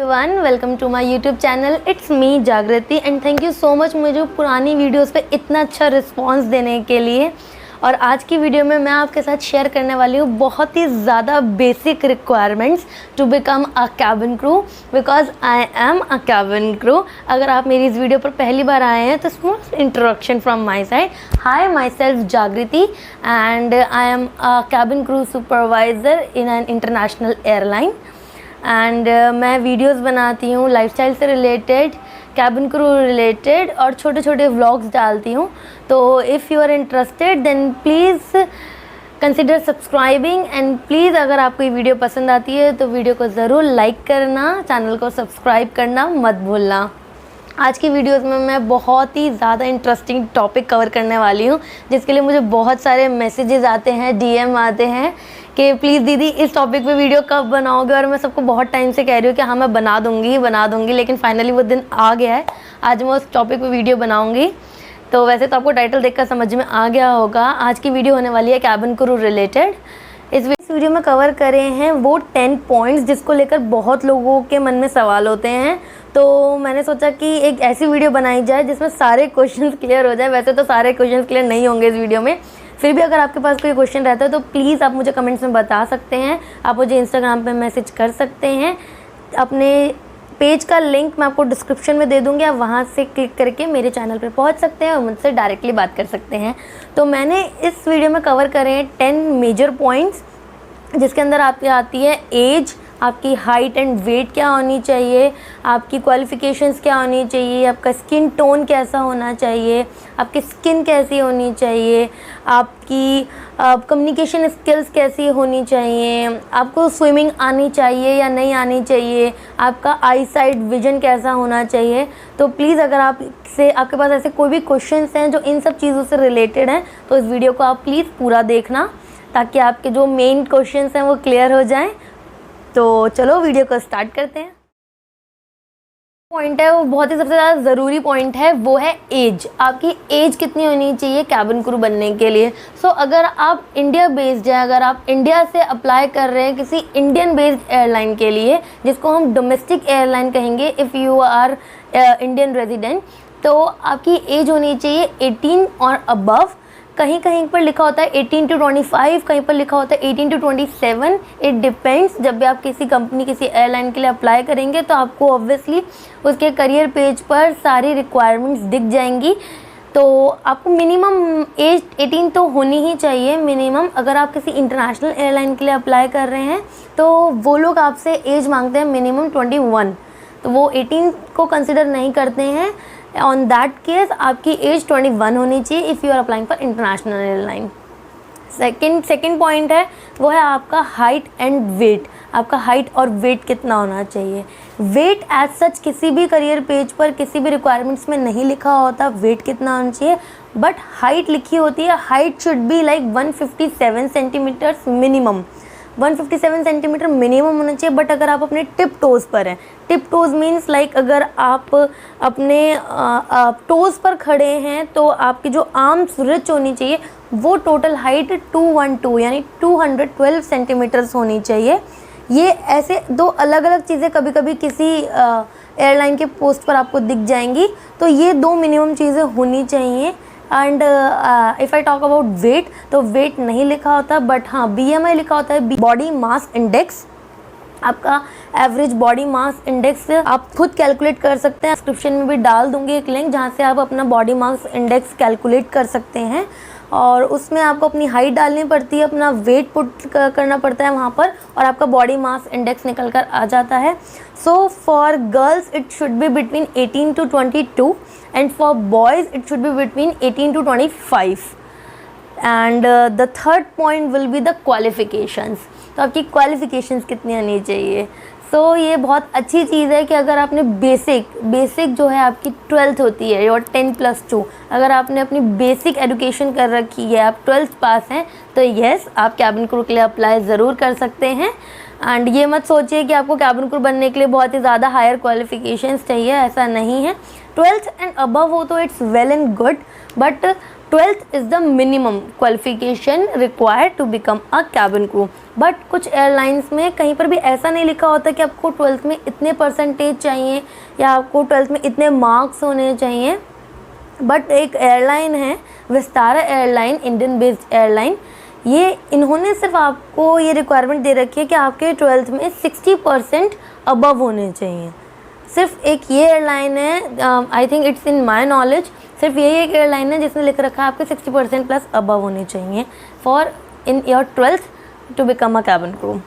Everyone, welcome to my YouTube channel. It's me Jagriti and thank you so much मुझे पुरानी videos पे इतना अच्छा रिस्पांस देने के लिए। और आज की वीडियो में मैं आपके साथ शेयर करने वाली हूँ बहुत ही ज़्यादा basic requirements to become a cabin crew, because I am a cabin crew. अगर आप मेरी इस वीडियो पर पहली बार आए हैं तो small introduction from my side. Hi myself Jagriti and I am a cabin crew supervisor in an international airline. And मैं वीडियोस बनाती हूँ लाइफस्टाइल से रिलेटेड, कैबिन क्रू रिलेटेड और छोटे छोटे व्लॉग्स डालती हूँ। तो if you are interested then please consider subscribing and please अगर आपको ये वीडियो पसंद आती है तो वीडियो को ज़रूर लाइक करना, चैनल को सब्सक्राइब करना मत भूलना। आज की वीडियोस में मैं बहुत ही ज़्यादा इंटरेस्टिंग टॉपिक कवर करने वाली हूँ, जिसके लिए मुझे बहुत सारे मैसेजेस आते हैं, डीएम आते हैं कि प्लीज़ दीदी इस टॉपिक पे वीडियो कब बनाओगे। और मैं सबको बहुत टाइम से कह रही हूँ कि हाँ मैं बना दूँगी, लेकिन फाइनली वो दिन आ गया है। आज मैं उस टॉपिक पे वीडियो बनाऊँगी। तो वैसे तो आपको टाइटल देखकर समझ में आ गया होगा। आज की वीडियो होने वाली है कैबिन क्रू रिलेटेड। इस वीडियो में कवर करे हैं वो 10 पॉइंट्स जिसको लेकर बहुत लोगों के मन में सवाल होते हैं। तो मैंने सोचा कि एक ऐसी वीडियो बनाई जाए जिसमें सारे क्वेश्चंस क्लियर हो जाए। वैसे तो सारे क्वेश्चंस क्लियर नहीं होंगे इस वीडियो में, फिर भी अगर आपके पास कोई क्वेश्चन रहता है तो प्लीज़ आप मुझे कमेंट्स में बता सकते हैं। आप मुझे इंस्टाग्राम पे मैसेज कर सकते हैं। अपने पेज का लिंक मैं आपको डिस्क्रिप्शन में दे दूँगी, आप वहाँ से क्लिक करके मेरे चैनल पे पहुँच सकते हैं और मुझसे डायरेक्टली बात कर सकते हैं। तो मैंने इस वीडियो में कवर करे हैं 10 मेजर पॉइंट्स, जिसके अंदर आपकी आती है एज, आपकी हाइट एंड वेट क्या होनी चाहिए, आपकी क्वालिफ़िकेशंस क्या होनी चाहिए, आपका स्किन टोन कैसा होना चाहिए, आपकी स्किन कैसी होनी चाहिए, आपकी कम्युनिकेशन स्किल्स कैसी होनी चाहिए, आपको स्विमिंग आनी चाहिए या नहीं आनी चाहिए, आपका आई साइट विजन कैसा होना चाहिए। तो प्लीज़ अगर आपके पास ऐसे कोई भी क्वेश्चंस हैं जो इन सब चीज़ों से रिलेटेड हैं तो इस वीडियो को आप प्लीज़ पूरा देखना, ताकि आपके जो मेन क्वेश्चंस हैं वो क्लियर हो जाएं। तो चलो वीडियो को स्टार्ट करते हैं। पॉइंट है वो बहुत ही सबसे ज़्यादा ज़रूरी पॉइंट है, वो है एज। आपकी एज कितनी होनी चाहिए कैबिन क्रू बनने के लिए। सो अगर आप इंडिया बेस्ड हैं, अगर आप इंडिया से अप्लाई कर रहे हैं किसी इंडियन बेस्ड एयरलाइन के लिए, जिसको हम डोमेस्टिक एयरलाइन कहेंगे if you are Indian resident, तो आपकी एज होनी चाहिए 18 और अबव। कहीं कहीं पर लिखा होता है 18 to 25, कहीं पर लिखा होता है 18 to 27। It depends. जब भी आप किसी कंपनी, किसी एयरलाइन के लिए अप्लाई करेंगे तो आपको ऑब्वियसली उसके करियर पेज पर सारी रिक्वायरमेंट्स दिख जाएंगी। तो आपको मिनिमम एज 18 तो होनी ही चाहिए मिनिमम। अगर आप किसी इंटरनेशनल एयरलाइन के लिए अप्लाई कर रहे हैं तो वो लोग आपसे एज मांगते हैं मिनिमम 21, तो वो 18 को कंसिडर नहीं करते हैं। ऑन दैट केस आपकी एज 21 होनी चाहिए if you are applying for international airline. Second point है वो है आपका हाइट एंड वेट। आपका हाइट और वेट कितना होना चाहिए। वेट एज सच किसी भी करियर पेज पर, किसी भी रिक्वायरमेंट्स में नहीं लिखा होता वेट कितना होना चाहिए, बट हाइट लिखी होती है। Height should be like 157 centimetres minimum. 157 centimetre minimum होना चाहिए। बट अगर आप अपने टिप टोज़ पर हैं, टिप टोज़ मीन्स लाइक अगर आप अपने टोज़ पर खड़े हैं तो आपकी जो आर्म्स रिच होनी चाहिए, वो टोटल हाइट 212 यानी 212 सेंटीमीटर्स होनी चाहिए। ये ऐसे दो अलग अलग चीज़ें कभी कभी किसी एयरलाइन के पोस्ट पर आपको दिख जाएंगी। तो ये दो मिनिमम चीज़ें होनी चाहिए। And if I talk about wait, तो वेट नहीं लिखा होता, बट हाँ BMI लिखा होता है, बॉडी मास इंडेक्स। आपका एवरेज बॉडी मास इंडेक्स आप खुद कैलकुलेट कर सकते हैं। डिस्क्रिप्शन में भी डाल दूंगी एक लिंक जहाँ से आप अपना बॉडी मास इंडेक्स कैलकुलेट कर सकते हैं। और उसमें आपको अपनी हाइट डालनी पड़ती है, अपना वेट पुट करना पड़ता है वहाँ पर, और आपका बॉडी मास इंडेक्स निकल कर आ जाता है। So for girls it should be between 18 to 22 and for boys it should be between 18 to 25. And the third point will be the qualifications. तो आपकी क्वालिफ़िकेशंस कितनी आनी चाहिए। ये बहुत अच्छी चीज़ है कि अगर आपने बेसिक जो है आपकी 12th होती है और 10+2, अगर आपने अपनी बेसिक एजुकेशन कर रखी है, आप 12th पास हैं, तो येस आप कैबिन क्रू के लिए अप्लाई ज़रूर कर सकते हैं। एंड ये मत सोचिए कि आपको कैबिन क्रू बनने के लिए बहुत ही ज़्यादा हायर क्वालिफ़िकेशंस चाहिए, ऐसा नहीं है। 12th एंड अबव हो तो it's well and good, but 12th is the minimum qualification required to become a cabin crew. But कुछ एयरलाइंस में कहीं पर भी ऐसा नहीं लिखा होता कि आपको 12th में इतने परसेंटेज चाहिए या आपको 12th में इतने मार्क्स होने चाहिए। बट एक एयरलाइन है Vistara airline, Indian based airline, ये इन्होंने सिर्फ आपको ये रिक्वायरमेंट दे रखी है कि आपके 12th में 60% अबव होने चाहिए। सिर्फ एक ये एयरलाइन है, I think it's in my knowledge, सिर्फ यही एक एयरलाइन है जिसने लिख रखा है आपके 60% प्लस अबव होने चाहिए for in your 12th to become a cabin crew.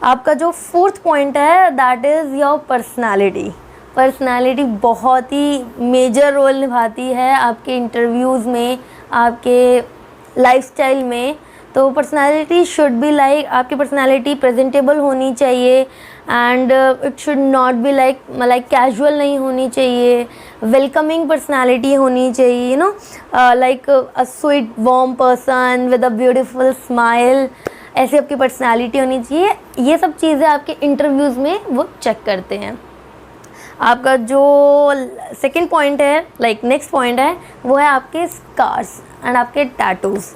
आपका जो 4th पॉइंट है that is your personality. Personality बहुत ही मेजर रोल निभाती है आपके इंटरव्यूज़ में, आपके लाइफस्टाइल में। तो पर्सनैलिटी शुड बी लाइक, आपकी पर्सनैलिटी प्रेजेंटेबल होनी चाहिए and it should not be like casual नहीं होनी चाहिए। वेलकमिंग पर्सनैलिटी होनी चाहिए, you know, like a sweet warm person with a beautiful smile, ऐसी आपकी पर्सनैलिटी होनी चाहिए। ये सब चीज़ें आपके इंटरव्यूज़ में वो चेक करते हैं। आपका जो सेकंड पॉइंट है, नेक्स्ट पॉइंट है, वो है आपके स्कार्स एंड आपके tattoos.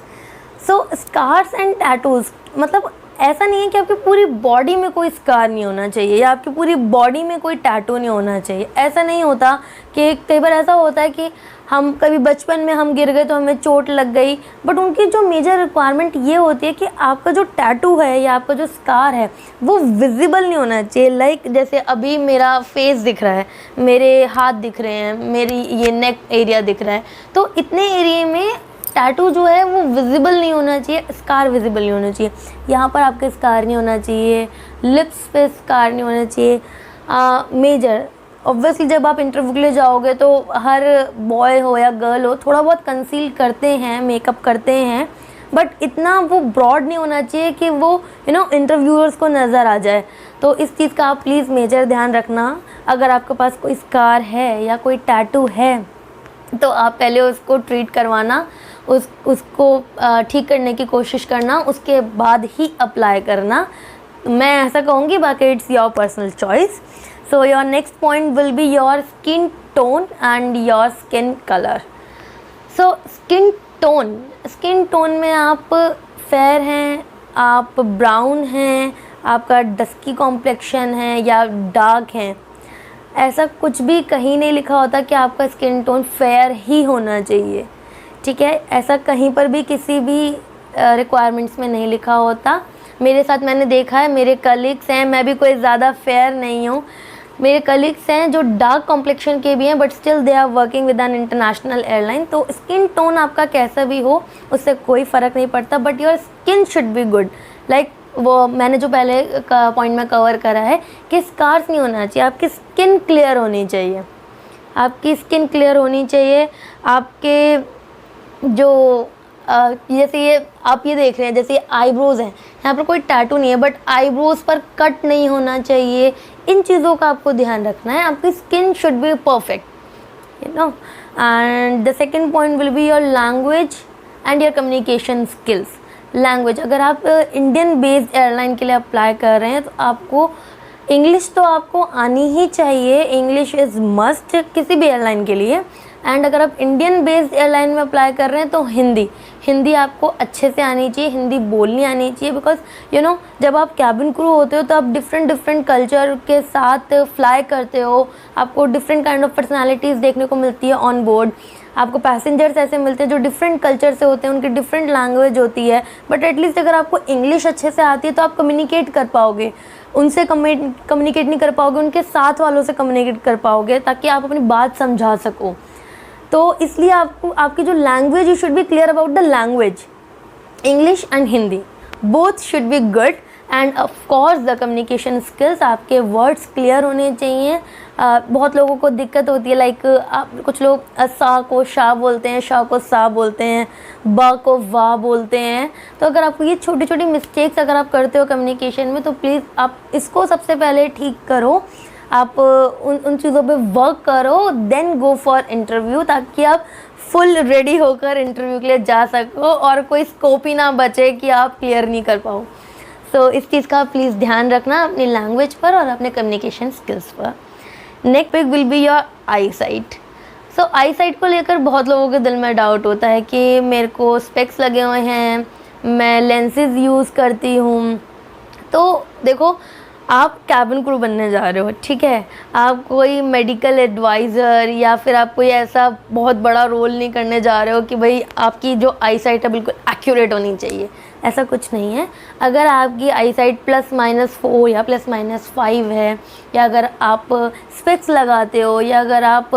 So scars and tattoos मतलब ऐसा नहीं है कि आपकी पूरी बॉडी में कोई स्कार नहीं होना चाहिए या आपकी पूरी बॉडी में कोई टैटू नहीं होना चाहिए। ऐसा नहीं होता कि कई बार ऐसा होता है कि हम कभी बचपन में हम गिर गए तो हमें चोट लग गई, बट उनकी जो मेजर रिक्वायरमेंट ये होती है कि आपका जो टैटू है या आपका जो स्कार है वो विजिबल नहीं होना चाहिए। जैसे अभी मेरा फेस दिख रहा है, मेरे हाथ दिख रहे हैं, मेरी ये नेक एरिया दिख रहा है, तो इतने एरिया में टैटू जो है वो विजिबल नहीं होना चाहिए, स्कार विजिबल नहीं होना चाहिए। यहाँ पर आपके स्कार नहीं होना चाहिए, लिप्स पे स्कार नहीं होना चाहिए। मेजर ऑब्वियसली जब आप इंटरव्यू के लिए जाओगे तो हर बॉय हो या गर्ल हो थोड़ा बहुत कंसील करते हैं, मेकअप करते हैं, बट इतना वो ब्रॉड नहीं होना चाहिए कि वो इंटरव्यूअर्स को नज़र आ जाए। तो इस चीज़ का आप प्लीज़ मेजर ध्यान रखना। अगर आपके पास कोई स्कार है या कोई टैटू है तो आप पहले उसको ट्रीट करवाना, उसको ठीक करने की कोशिश करना, उसके बाद ही अप्लाई करना, मैं ऐसा कहूँगी। बाकी it's your personal choice. So your next point will be your skin tone and your skin colour. So skin tone में आप फेयर हैं, आप ब्राउन हैं, आपका डस्की कॉम्प्लेक्शन है या डार्क हैं, ऐसा कुछ भी कहीं नहीं लिखा होता कि आपका स्किन टोन फेयर ही होना चाहिए, ठीक है। ऐसा कहीं पर भी किसी भी रिक्वायरमेंट्स में नहीं लिखा होता। मेरे साथ मैंने देखा है, मेरे कलीग्स हैं, मैं भी कोई ज़्यादा फेयर नहीं हूँ, मेरे कलीग्स हैं जो डार्क कॉम्प्लेक्शन के भी हैं but still they are working with an international airline. तो स्किन टोन आपका कैसा भी हो उससे कोई फ़र्क नहीं पड़ता, but your skin should be good. वो मैंने जो पहले का पॉइंट में कवर करा है कि स्कार्स नहीं होना चाहिए, आपकी स्किन क्लियर होनी चाहिए, आपकी स्किन क्लियर होनी चाहिए। आपके जो जैसे ये आप ये देख रहे हैं, जैसे आईब्रोज़ हैं, यहाँ पर कोई टैटू नहीं है बट आईब्रोज़ पर कट नहीं होना चाहिए। इन चीज़ों का आपको ध्यान रखना है। आपकी skin should be perfect, you know. And the second point will be your language and your communication skills. Language, अगर आप इंडियन बेस्ड एयरलाइन के लिए अप्लाई कर रहे हैं तो आपको इंग्लिश तो आपको आनी ही चाहिए, इंग्लिश इज़ मस्ट किसी भी एयरलाइन के लिए। एंड अगर आप इंडियन बेस्ड एयरलाइन में अप्लाई कर रहे हैं तो हिंदी आपको अच्छे से आनी चाहिए, हिंदी बोलनी आनी चाहिए। बिकॉज यू नो जब आप कैबिन क्रू होते हो तो आप डिफरेंट कल्चर के साथ फ्लाई करते हो, आपको डिफरेंट काइंड ऑफ पर्सनालिटीज़ देखने को मिलती है ऑन बोर्ड। आपको पैसेंजर्स ऐसे मिलते हैं जो डिफरेंट कल्चर से होते हैं, उनकी डिफरेंट लैंग्वेज होती है, बट एटलीस्ट अगर आपको इंग्लिश अच्छे से आती है तो आप कम्युनिकेट कर पाओगे, उनसे कम्युनिकेट नहीं कर पाओगे, उनके साथ वालों से कम्युनिकेट कर पाओगे ताकि आप अपनी बात समझा सको। तो इसलिए आपको आपकी जो language, you should B clear about the language, English and Hindi both should be good. End of course the communication skills, आपके वर्ड्स क्लियर होने चाहिए। बहुत लोगों को दिक्कत होती है, कुछ लोग सा को शाह बोलते हैं, शाह को सा बोलते हैं, बा को वाह बोलते हैं। तो अगर आपको ये छोटी छोटी मिस्टेक्स अगर आप करते हो कम्युनिकेशन में तो प्लीज़ आप इसको सबसे पहले ठीक करो, आप उन चीज़ों पे वर्क करो, देन गो फॉर इंटरव्यू, ताकि आप फुल रेडी होकर इंटरव्यू के लिए जा सको और कोई स्कोप ही ना बचे कि आप क्लियर नहीं कर पाओ। सो इस चीज़ का प्लीज़ ध्यान रखना अपनी लैंग्वेज पर और अपने कम्युनिकेशन स्किल्स पर। Next pick will be your eyesight. So eyesight को लेकर बहुत लोगों के दिल में डाउट होता है कि मेरे को स्पेक्स लगे हुए हैं, मैं लेंसेज यूज़ करती हूँ। तो देखो, आप कैबिन क्रू बनने जा रहे हो, ठीक है, आप कोई मेडिकल एडवाइज़र या फिर आप कोई ऐसा बहुत बड़ा रोल नहीं करने जा रहे हो कि भाई आपकी जो आई साइट है बिल्कुल एक्यूरेट होनी चाहिए, ऐसा कुछ नहीं है। अगर आपकी आई साइट +-4 या +-5 है, या अगर आप स्पेक्स लगाते हो, या अगर आप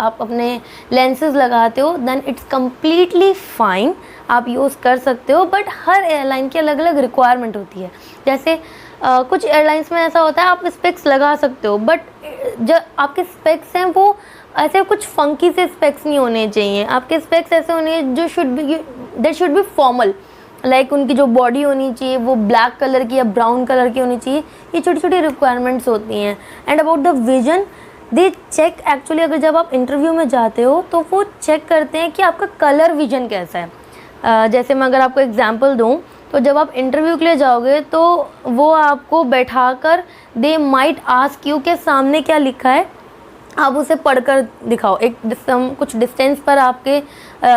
अपने लेंसेज लगाते हो, देन इट्स कम्प्लीटली फ़ाइन, आप यूज़ कर सकते हो। बट हर एयरलाइन की अलग अलग रिक्वायरमेंट होती है। जैसे कुछ एयरलाइंस में ऐसा होता है आप स्पेक्स लगा सकते हो, बट जो आपके स्पेक्स हैं वो ऐसे कुछ फंकी से स्पेक्स नहीं होने चाहिए। आपके स्पेक्स ऐसे होने चाहिए जो that should be formal, like उनकी जो बॉडी होनी चाहिए वो ब्लैक कलर की या ब्राउन कलर की होनी चाहिए। ये छोटी छोटी रिक्वायरमेंट्स होती हैं। And about the vision, they check actually, अगर जब आप इंटरव्यू में जाते हो तो वो चेक करते हैं कि आपका कलर विजन कैसा है। जैसे मैं अगर आपको एग्जांपल दूं, तो जब आप इंटरव्यू के लिए जाओगे तो वो आपको बैठाकर दे माइट आस्क यू के सामने क्या लिखा है, आप उसे पढ़कर दिखाओ। कुछ डिस्टेंस पर आपके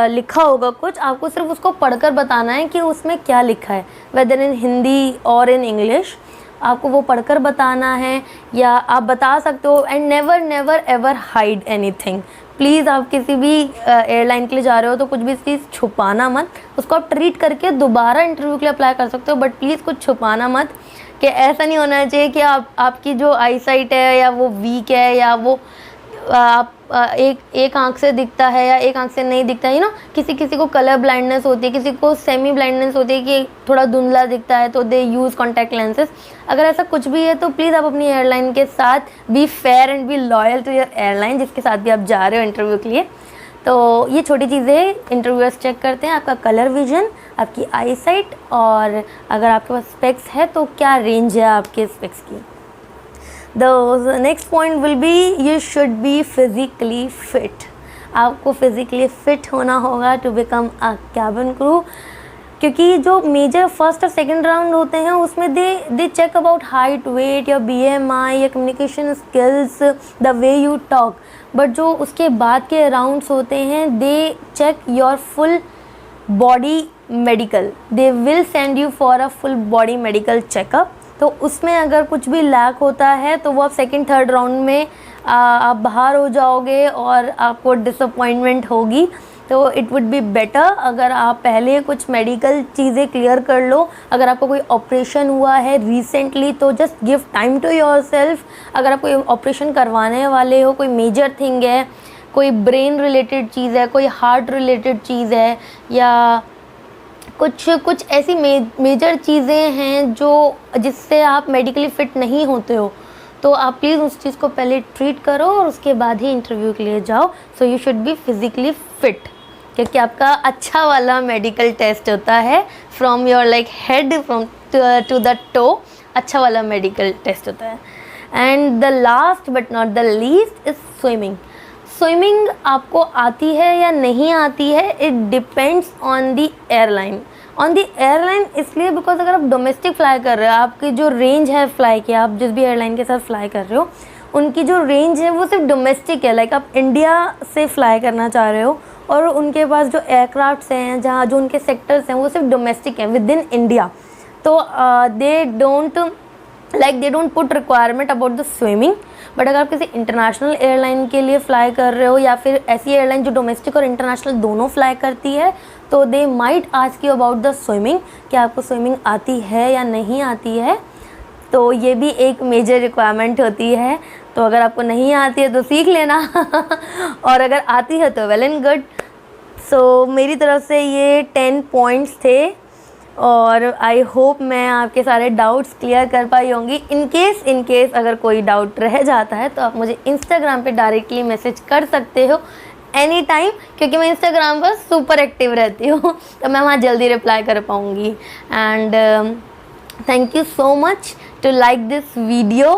लिखा होगा कुछ, आपको सिर्फ उसको पढ़कर बताना है कि उसमें क्या लिखा है, वेदर इन हिंदी और इन इंग्लिश, आपको वो पढ़कर बताना है या आप बता सकते हो। And never never ever hide anything. Please, आप किसी भी एयरलाइन के लिए जा रहे हो तो कुछ भी चीज़ छुपाना मत, उसको आप ट्रीट करके दोबारा इंटरव्यू के लिए अप्लाई कर सकते हो, बट प्लीज़ कुछ छुपाना मत। कि ऐसा नहीं होना चाहिए कि आपकी जो आई साइट है या वो वीक है, या वो आप एक आंख से दिखता है या एक आंख से नहीं दिखता है, किसी किसी को कलर ब्लाइंडनेस होती है, किसी को सेमी ब्लाइंडनेस होती है कि थोड़ा धुंधला दिखता है, तो दे यूज़ कॉन्टैक्ट लेंसेज। अगर ऐसा कुछ भी है तो प्लीज़ आप अपनी एयरलाइन के साथ be fair and be loyal to your airline जिसके साथ भी आप जा रहे हो इंटरव्यू के लिए। तो ये छोटी चीज़ें इंटरव्यूअर्स चेक करते हैं, आपका कलर विजन, आपकी आई साइट, और अगर आपके पास स्पेक्स है तो क्या रेंज है आपके स्पेक्स की। The next point will be you should be physically fit. आपको physically fit होना होगा to become a cabin crew, क्योंकि जो मेजर फर्स्ट और सेकंड राउंड होते हैं उसमें they check about height, weight, या BMI, या communication skills, the way you talk. But जो उसके बाद के राउंड्स होते हैं they check your full body medical, they will send you for a full body medical checkup. तो उसमें अगर कुछ भी लैक होता है तो वो आप सेकंड थर्ड राउंड में आप बाहर हो जाओगे और आपको डिसअपॉइंटमेंट होगी। तो इट वुड बी बेटर अगर आप पहले कुछ मेडिकल चीज़ें क्लियर कर लो। अगर आपको कोई ऑपरेशन हुआ है रिसेंटली तो just give time to yourself. अगर आप कोई ऑपरेशन करवाने वाले हो, कोई मेजर थिंग है, कोई ब्रेन रिलेटेड चीज़ है, कोई हार्ट रिलेटेड चीज़ है, या कुछ ऐसी मेजर चीज़ें हैं जो जिससे आप मेडिकली फ़िट नहीं होते हो, तो आप प्लीज़ उस चीज़ को पहले ट्रीट करो और उसके बाद ही इंटरव्यू के लिए जाओ। So you should be physically fit, क्योंकि आपका अच्छा वाला मेडिकल टेस्ट होता है from your like head from to the toe, अच्छा वाला मेडिकल टेस्ट होता है। And the last but not the least is swimming. Swimming आपको आती है या नहीं आती है, it depends on the airline. इसलिए बिकॉज अगर आप डोमेस्टिक फ़्लाई कर रहे हो, आपकी जो रेंज है फ़्लाई की, आप जिस भी एयरलाइन के साथ फ़्लाई कर रहे हो उनकी जो रेंज है वो सिर्फ डोमेस्टिक है। लाइक आप इंडिया से फ़्लाई करना चाह रहे हो और उनके पास जो एयरक्राफ्ट्स हैं, जहाँ जो उनके सेक्टर्स हैं वो सिर्फ डोमेस्टिक हैं विद इन इंडिया। तो they don't put requirement about the swimming. But अगर आप किसी इंटरनेशनल एयरलाइन के लिए फ़्लाई कर रहे हो या फिर ऐसी एयरलाइन जो डोमेस्टिक और इंटरनेशनल दोनों फ़्लाई करती है, तो they might ask you about the swimming, कि आपको स्विमिंग आती है या नहीं आती है। तो ये भी एक मेजर रिक्वायरमेंट होती है। तो अगर आपको नहीं आती है तो सीख लेना और अगर आती है तो वेल एंड गुड। सो मेरी तरफ से ये 10 पॉइंट्स थे और आई होप मैं आपके सारे डाउट्स क्लियर कर पाई होंगी। इन केस अगर कोई डाउट रह जाता है तो आप मुझे इंस्टाग्राम पे डायरेक्टली मैसेज कर सकते हो एनी टाइम, क्योंकि मैं इंस्टाग्राम पर सुपर एक्टिव रहती हूँ तो मैं वहाँ जल्दी रिप्लाई कर पाऊँगी। And thank you so much to like this video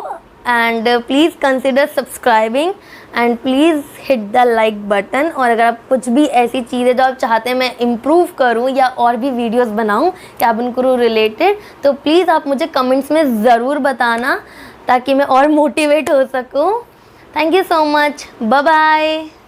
and please consider subscribing and please hit the like button. और अगर आप कुछ भी ऐसी चीज़ें जो आप चाहते हैं मैं इम्प्रूव करूं या और भी वीडियोस बनाऊं कैबिन क्रू रिलेटेड, तो प्लीज़ आप मुझे कमेंट्स में ज़रूर बताना ताकि मैं और मोटिवेट हो सकूं। Thank you so much, bye bye.